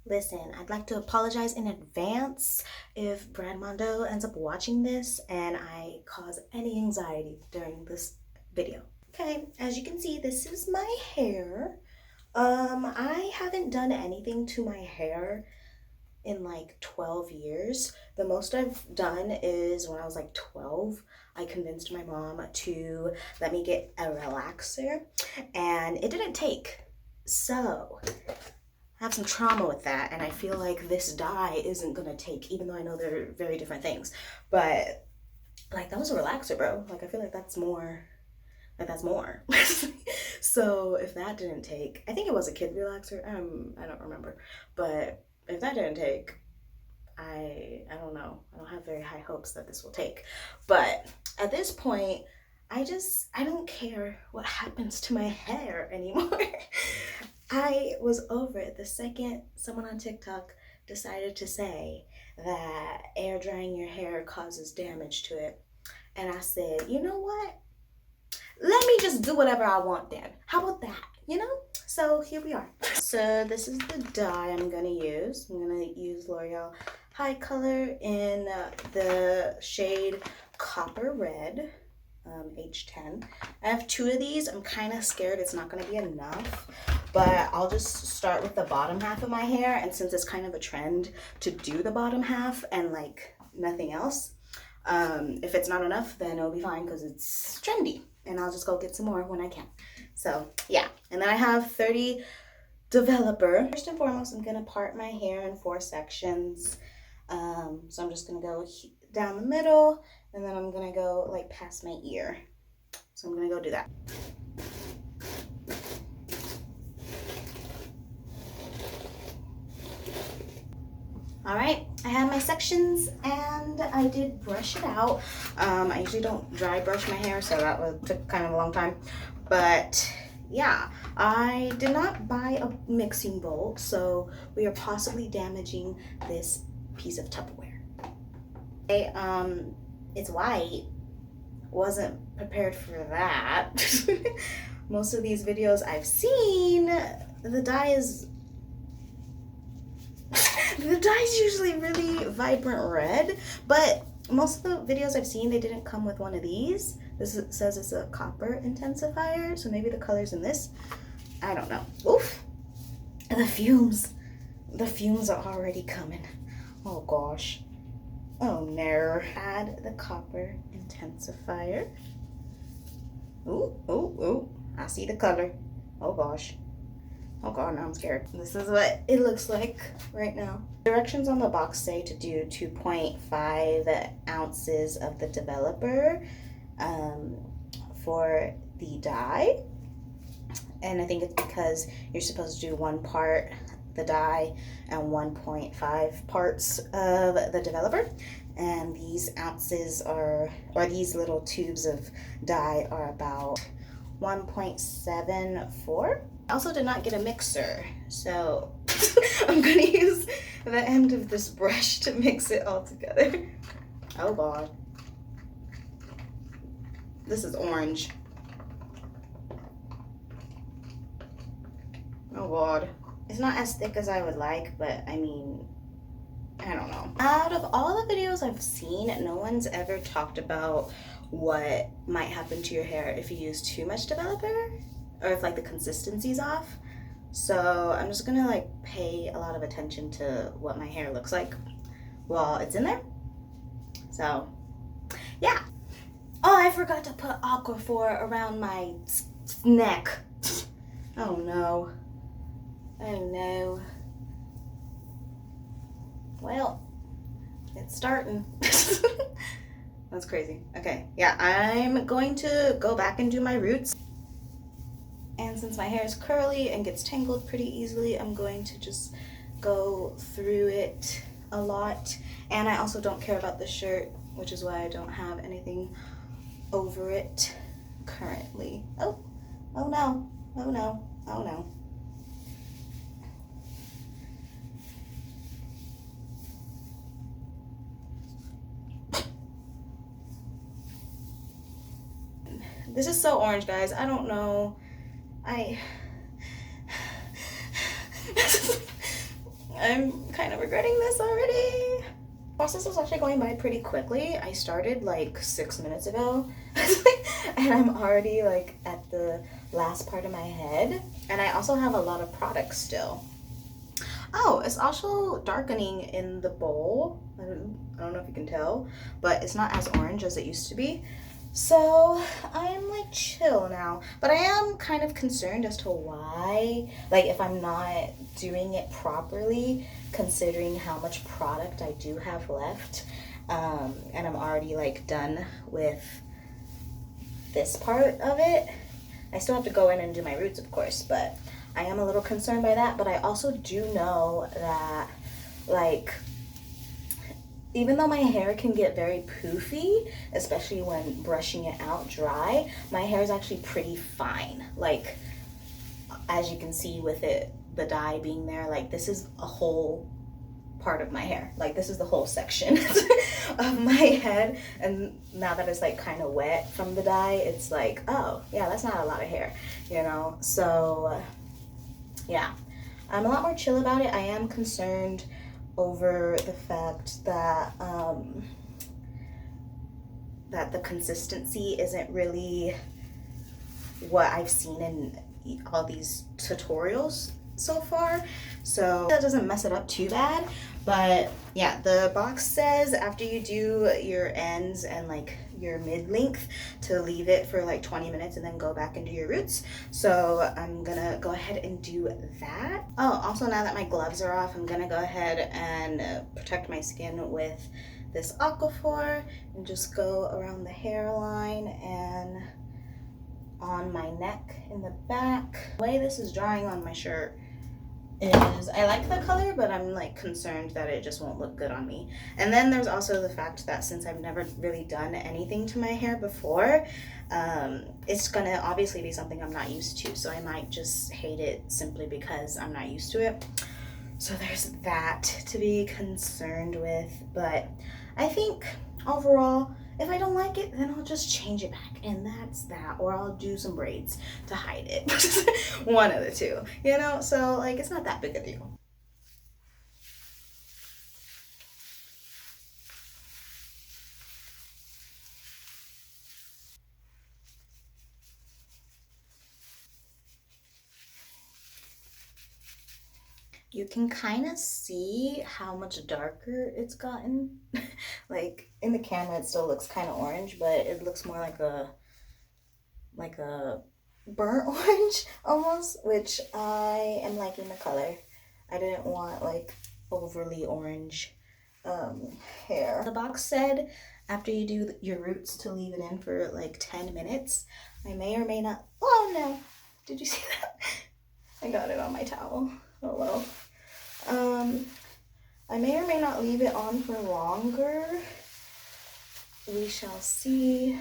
Listen, I'd like to apologize in advance if Brad Mondo ends up watching this and I cause any anxiety during this video. Okay, as you can see, this is my hair. I haven't done anything to my hair in like 12 years. The most I've done is when I was like 12, I convinced my mom to let me get a relaxer and it didn't take. So I have some trauma with that, and I feel like this dye isn't gonna take, even though I know they're very different things. But like that was a relaxer, bro. Like I feel like that's more. Like that's more. So if that didn't take, I think it was a kid relaxer. I don't remember, but if that didn't take, I don't know. I don't have very high hopes that this will take. But at this point, I don't care what happens to my hair anymore. I was over it the second someone on TikTok decided to say that air drying your hair causes damage to it. And I said, you know what? Let me just do whatever I want then. How about that? You know? So here we are. So this is the dye I'm gonna use. I'm gonna use L'Oreal High Color in the shade Copper Red. H10. I have 2 of these. I'm kind of scared it's not going to be enough, but I'll just start with the bottom half of my hair, and since it's kind of a trend to do the bottom half and like nothing else, if it's not enough, then it'll be fine because it's trendy, and I'll just go get some more when I can. So yeah, and then I have 30 developer. First and foremost, I'm going to part my hair in 4 sections. So I'm just going to go down the middle, and then I'm gonna go like past my ear. So I'm gonna go do that. All right, I have my sections and I did brush it out. I usually don't dry brush my hair, so that took kind of a long time. But yeah, I did not buy a mixing bowl, so we are possibly damaging this piece of Tupperware. It's white. Wasn't prepared for that. Most of these videos I've seen, the dye is usually really vibrant red, but most of the videos I've seen, they didn't come with one of these. Says it's a copper intensifier, so maybe the color's in this. I don't know. Oof. And the fumes are already coming. Oh gosh. Oh no. Add the copper intensifier. Ooh, ooh, ooh. I see the color. Oh gosh. Oh god, now I'm scared. This is what it looks like right now. Directions on the box say to do 2.5 ounces of the developer for the dye. And I think it's because you're supposed to do 1 part the dye and 1.5 parts of the developer, and these ounces or these little tubes of dye are about 1.74. I also did not get a mixer, so I'm gonna use the end of this brush to mix it all together. Oh god, this is orange. Oh god. It's not as thick as I would like, but I mean, I don't know. Out of all the videos I've seen, no one's ever talked about what might happen to your hair if you use too much developer, or if like the consistency's off. So I'm just gonna like pay a lot of attention to what my hair looks like while it's in there. So yeah. Oh, I forgot to put Aquaphor around my neck. Oh no. Oh no. Well, it's starting. That's crazy. Okay, yeah, I'm going to go back and do my roots. And since my hair is curly and gets tangled pretty easily, I'm going to just go through it a lot. And I also don't care about the shirt, which is why I don't have anything over it currently. Oh no, oh no, oh no. This is so orange, guys. I don't know. I'm kind of regretting this already. Process is actually going by pretty quickly. I started like 6 minutes ago and I'm already like at the last part of my head, and I also have a lot of products still. Oh, it's also darkening in the bowl. I don't know if you can tell, but it's not as orange as it used to be. So I'm like chill now, but I am kind of concerned as to why, like if I'm not doing it properly, considering how much product I do have left, and I'm already like done with this part of it. I still have to go in and do my roots, of course, but I am a little concerned by that. But I also do know that, like, even though my hair can get very poofy, especially when brushing it out dry, my hair is actually pretty fine. Like, as you can see with it, the dye being there, like this is a whole part of my hair. Like this is the whole section of my head. And now that it's like kind of wet from the dye, it's like, oh yeah, that's not a lot of hair, you know? So yeah, I'm a lot more chill about it. I am concerned over the fact that that the consistency isn't really what I've seen in all these tutorials so far, so that doesn't mess it up too bad. But yeah, the box says after you do your ends and like your mid length to leave it for like 20 minutes and then go back into your roots. So I'm gonna go ahead and do that. Oh, also now that my gloves are off, I'm gonna go ahead and protect my skin with this Aquaphor and just go around the hairline and on my neck in the back. The way this is drying on my shirt is, I like the color, but I'm like concerned that it just won't look good on me. And then there's also the fact that since I've never really done anything to my hair before, it's gonna obviously be something I'm not used to, so I might just hate it simply because I'm not used to it. So there's that to be concerned with. But I think overall, if I don't like it, then I'll just change it back, and that's that. Or I'll do some braids to hide it. One of the two, you know? So like, it's not that big a deal. You can kind of see how much darker it's gotten. Like in the camera it still looks kind of orange, but it looks more like a burnt orange almost, which I am liking the color. I didn't want like overly orange hair. The box said after you do your roots to leave it in for like 10 minutes. I may or may not, oh no, did you see that? I got it on my towel. Oh well. I may or may not leave it on for longer. We shall see,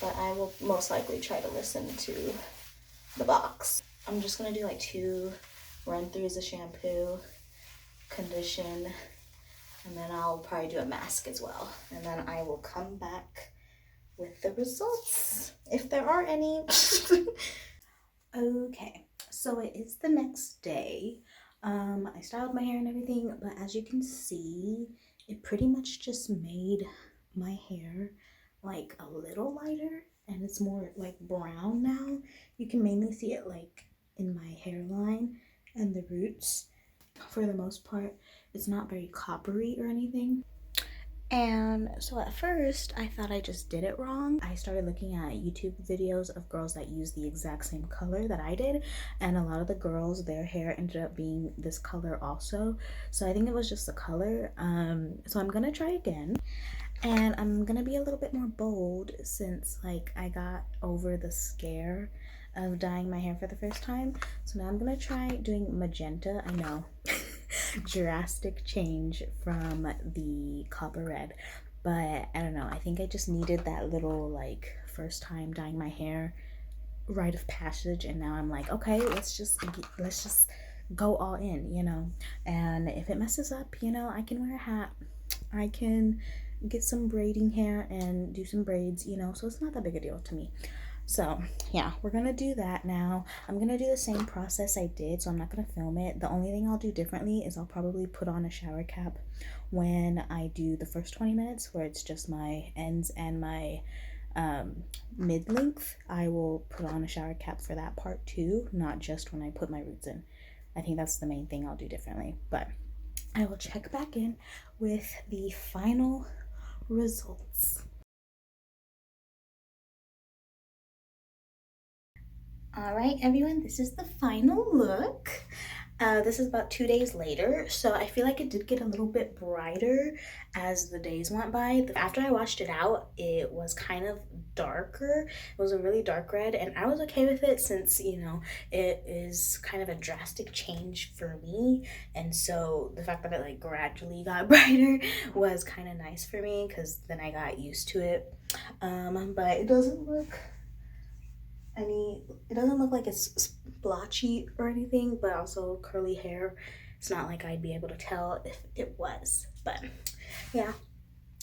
but I will most likely try to listen to the box. I'm just gonna do like 2 run-throughs of shampoo, condition, and then I'll probably do a mask as well. And then I will come back with the results, if there are any. Okay, so it is the next day. I styled my hair and everything, but as you can see, it pretty much just made my hair like a little lighter, and it's more like brown now. You can mainly see it like in my hairline and the roots. For the most part, it's not very coppery or anything. And so at first I thought I just did it wrong. I started looking at YouTube videos of girls that use the exact same color that I did, and a lot of the girls, their hair ended up being this color also. So I think it was just the color. So I'm gonna try again, and I'm gonna be a little bit more bold since like I got over the scare of dyeing my hair for the first time. So now I'm gonna try doing magenta. I know. Drastic change from the copper red, but I don't know, I think I just needed that little like first time dyeing my hair rite of passage, and now I'm like, okay, let's just go all in, you know. And if it messes up, you know, I can wear a hat, I can get some braiding hair and do some braids, you know, so it's not that big a deal to me. So yeah, we're gonna do that now. I'm gonna do the same process I did, so I'm not gonna film it. The only thing I'll do differently is I'll probably put on a shower cap when I do the first 20 minutes, where it's just my ends and my mid-length. I will put on a shower cap for that part too, not just when I put my roots in. I think that's the main thing I'll do differently, but I will check back in with the final results. All right, everyone, this is the final look. This is about 2 days later, so I feel like it did get a little bit brighter as the days went by. After I washed it out, it was kind of darker. It was a really dark red, and I was okay with it since, you know, it is kind of a drastic change for me. And so the fact that it like gradually got brighter was kind of nice for me because then I got used to it. But it doesn't look like it's splotchy or anything, but also curly hair. It's not like I'd be able to tell if it was, but yeah.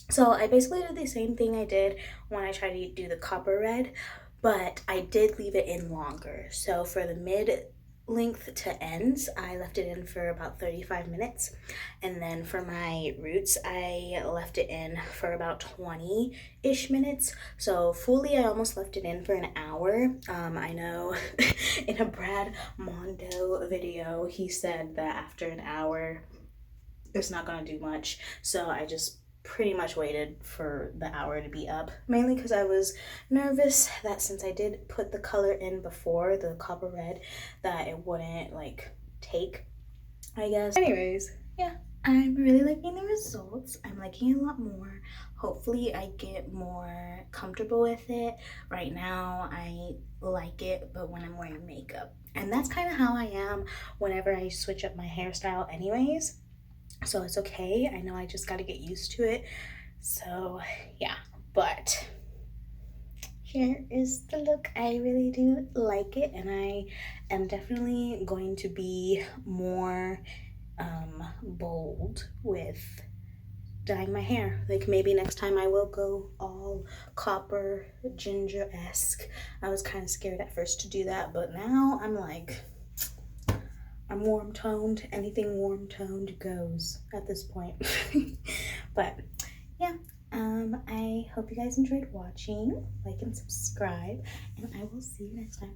So I basically did the same thing I did when I tried to do the copper red, but I did leave it in longer. So for the mid length to ends, I left it in for about 35 minutes. And then for my roots, I left it in for about 20-ish minutes. So fully, I almost left it in for an hour. I know in a Brad Mondo video, he said that after an hour, it's not gonna do much. So I just pretty much waited for the hour to be up, mainly because I was nervous that since I did put the color in before, the copper red, that it wouldn't like take, I guess. Anyways, yeah, I'm really liking the results. I'm liking it a lot more. Hopefully I get more comfortable with it. Right now I like it, but when I'm wearing makeup, and that's kind of how I am whenever I switch up my hairstyle anyways. So it's okay. I know I just got to get used to it. So yeah, but here is the look. I really do like it, and I am definitely going to be more bold with dyeing my hair. Like maybe next time I will go all copper ginger-esque. I was kind of scared at first to do that, but now I'm like, I'm warm toned. Anything warm toned goes at this point. But yeah, I hope you guys enjoyed watching. Like and subscribe, and I will see you next time.